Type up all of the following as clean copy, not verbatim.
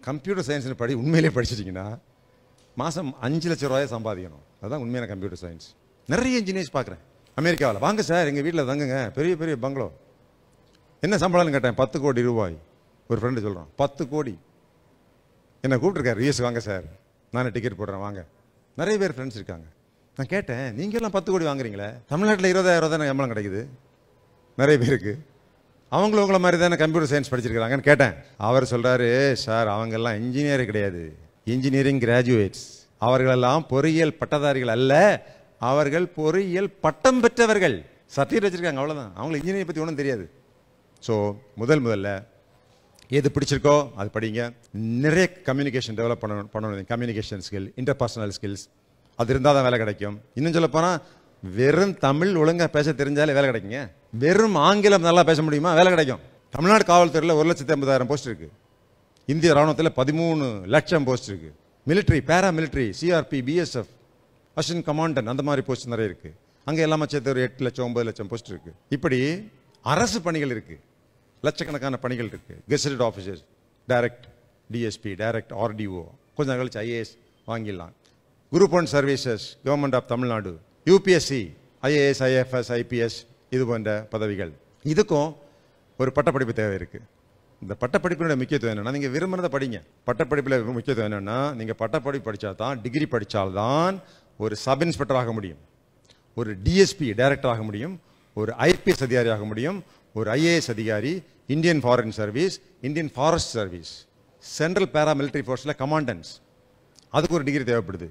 Computer சயின்ஸ்னு உண்மையிலே படிச்சிட்டிங்கன்னா மாதம் 5 லட்சம் ரூபாயை சம்பாதிக்கணும். அதுதான் உண்மையான கம்ப்யூட்டர் சயின்ஸ். நிறைய இன்ஜினியர்ஸ் பார்க்குறேன் அமெரிக்காவில். வாங்க சார் எங்கள் வீட்டில் தங்குங்க, பெரிய பெரிய பங்களோ. என்ன சம்பளம்னு கேட்டேன். 10 கோடி ரூபாய். ஒரு ஃப்ரெண்டு சொல்கிறான் 10 கோடி. என்னை கூப்பிட்டுருக்காரு, யூஎஸ் வாங்க சார், நானே டிக்கெட் போடுறேன் வாங்க. நிறைய பேர் ஃப்ரெண்ட்ஸ் இருக்காங்க. நான் கேட்டேன், நீங்கள்லாம் 10 கோடி வாங்குறீங்களே, தமிழ்நாட்டில் 20,000 தானே சம்பளம் கிடைக்குது நிறைய பேருக்கு, அவங்களும் உங்களை மாதிரி தானே கம்ப்யூட்டர் சயின்ஸ் படிச்சிருக்கிறாங்கன்னு கேட்டேன். அவர் சொல்கிறாரு, சார் அவங்கெல்லாம் இன்ஜினியர் கிடையாது, இன்ஜினியரிங் கிராஜுவேட்ஸ். அவர்களெல்லாம் பொறியியல் பட்டதாரிகள் அல்ல, அவர்கள் பொறியியல் பட்டம் பெற்றவர்கள், சர்டிஃபிகேட் வச்சுருக்காங்க, அவ்வளோதான். அவங்களுக்கு இன்ஜினியரிங் பற்றி ஒன்றும் தெரியாது. ஸோ முதல்ல எது பிடிச்சிருக்கோ அது படிங்க. நிறைய கம்யூனிகேஷன் டெவலப் பண்ணணும். கம்யூனிகேஷன் ஸ்கில், இன்டர்பர்சனல் ஸ்கில்ஸ், அது இருந்தால் தான் வேலை கிடைக்கும். இன்னும் சொல்ல போனால் வெறும் தமிழ் ஒழுங்காக பேச தெரிஞ்சாலே வேலை கிடைக்குங்க. வெறும் ஆங்கிலம் நல்லா பேச முடியுமா, வேலை கிடைக்கும். தமிழ்நாடு காவல்துறையில் 1,50,000 போஸ்ட் இருக்குது. இந்திய ராணுவத்தில் 13 லட்சம் போஸ்ட் இருக்குது. Military, paramilitary, CRP, BSF, assistant commandant, அந்த மாதிரி போஸ்ட் நிறைய இருக்குது. அங்கே எல்லாமே சேர்த்து ஒரு 8 லட்சம் 9 லட்சம் போஸ்ட் இருக்குது. இப்படி அரசு பணிகள் இருக்குது, லட்சக்கணக்கான பணிகள் இருக்குது. Gazetted officers, direct DSP, direct RTO, கொஞ்சம் கழிச்சு ஐஏஎஸ் வாங்கிடலாம். Group 1 services, government of Tamil Nadu, UPSC, IAS, IFS, IPS, இது போன்ற பதவிகள். இதுக்கும் ஒரு பட்டப்படிப்பு தேவை இருக்குது. இந்த பட்டப்படிப்பினுடைய முக்கியத்துவம் என்னென்னா, நீங்கள் விரும்புகிறத படிங்க. பட்டப்படிப்பில் முக்கியத்துவம் என்னென்னா, நீங்கள் பட்டப்படிப்பு படித்தா தான், டிகிரி படித்தால்தான் ஒரு சப் இன்ஸ்பெக்டர் ஆக முடியும், ஒரு டிஎஸ்பி டைரக்டர் ஆக முடியும், ஒரு ஐபிஎஸ் அதிகாரி ஆக முடியும், ஒரு ஐஏஎஸ் அதிகாரி, Indian foreign service, Indian forest service, central paramilitary ஃபோர்ஸில் கமாண்டன்ஸ், அதுக்கு ஒரு டிகிரி தேவைப்படுது.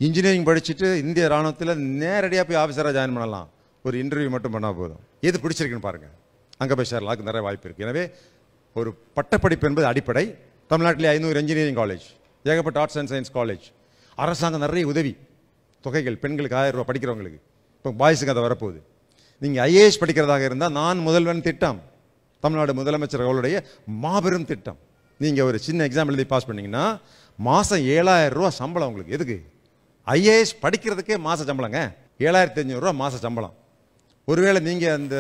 இன்ஜினியரிங் படிச்சுட்டு இந்திய ராணுவத்தில் நேரடியாக போய் ஆஃபீஸராக ஜாயின் பண்ணலாம். ஒரு இன்டர்வியூ மட்டும் பண்ணால் போதும். எது பிடிச்சிருக்குன்னு பாருங்கள், அங்கே போய் சேரலாம். அதுக்கு நிறைய வாய்ப்பு இருக்குது. எனவே ஒரு பட்டப்படிப்பு என்பது அடிப்படை. தமிழ்நாட்டிலே 500 இன்ஜினியரிங் காலேஜ், ஏகப்பட்ட ஆர்ட்ஸ் அண்ட் சயின்ஸ் காலேஜ், அரசாங்கம் நிறைய உதவி தொகைகள், பெண்களுக்கு 1000 ரூபா படிக்கிறவங்களுக்கு. இப்போ பாய்ஸுக்கு அதை வரப்போகுது. நீங்கள் ஐஏஎஸ் படிக்கிறதாக இருந்தால் நான் முதல்வன் திட்டம், தமிழ்நாடு முதலமைச்சர் அவர்களுடைய மாபெரும் திட்டம். நீங்கள் ஒரு சின்ன எக்ஸாம் எழுதி பாஸ் பண்ணிங்கன்னா மாதம் 7,000 ரூபா சம்பளம் உங்களுக்கு. எதுக்கு? ஐஏஎஸ் படிக்கிறதுக்கே மாத சம்பளங்க, 7,500 ரூபா மாத சம்பளம். ஒருவேளை நீங்கள் அந்த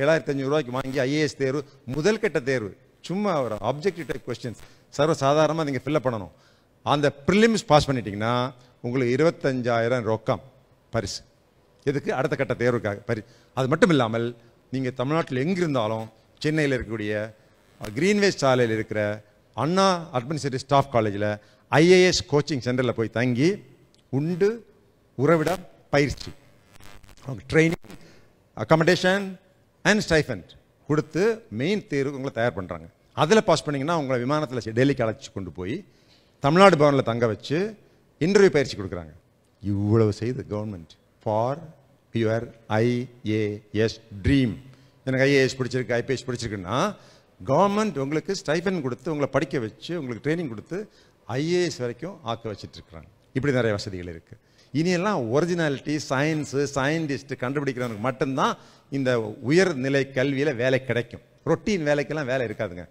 7,500 ரூபாய்க்கு வாங்கி ஐஏஎஸ் தேர்வு, முதல் கட்ட தேர்வு, சும்மா ஒரு ஆப்ஜெக்டிவ் டைப் கொஸ்டின்ஸ் சர்வ சாதாரணமாக நீங்கள் ஃபில்லப் பண்ணணும். அந்த ப்ரிலிம்ஸ் பாஸ் பண்ணிட்டீங்கன்னா உங்களுக்கு 25,000 ரொக்கம் பரிசு. எதுக்கு? அடுத்த கட்ட தேர்வுக்காக அது மட்டும் இல்லாமல் நீங்கள் தமிழ்நாட்டில் எங்கிருந்தாலும் சென்னையில் இருக்கக்கூடிய கிரீன்வேஸ் சாலையில் இருக்கிற அண்ணா அட்மினிஸ்ட்ரேட்டிவ் ஸ்டாஃப் காலேஜில் ஐஏஎஸ் கோச்சிங் சென்டரில் போய் தங்கி உண்டு உறவிட பயிற்சி, ட்ரைனிங், அக்காமடேஷன் அண்ட் ஸ்டைஃபண்ட் கொடுத்து மெயின் தேர்வுக்கு உங்களை தயார் பண்ணுறாங்க. அதில் பாஸ் பண்ணிங்கன்னா உங்களை விமானத்தில் டெல்லிக்கு அழைச்சி கொண்டு போய் தமிழ்நாடு பவனில் தங்க வச்சு இன்டர்வியூ பயிற்சி கொடுக்குறாங்க. இவ்வளவு செய்து government for your IAS dream. எனக்கு ஐஏஎஸ் பிடிச்சிருக்கு, ஐபிஎஸ் பிடிச்சிருக்குன்னா கவர்மெண்ட் உங்களுக்கு ஸ்டைஃபன் கொடுத்து உங்களை படிக்க வச்சு உங்களுக்கு ட்ரைனிங் கொடுத்து ஐஏஎஸ் வரைக்கும் ஆக்க வச்சுட்ருக்குறாங்க. இப்படி நிறைய வசதிகள் இருக்குது. இனியெல்லாம் ஒரிஜினாலிட்டி, சயின்ஸு, சயின்டிஸ்ட் கண்டுபிடிக்கிறவனுக்கு மட்டும்தான் இந்த உயர்நிலை கல்வியில் வேலை கிடைக்கும். ரொட்டீன் வேலைக்கெல்லாம் வேலை இருக்காதுங்க.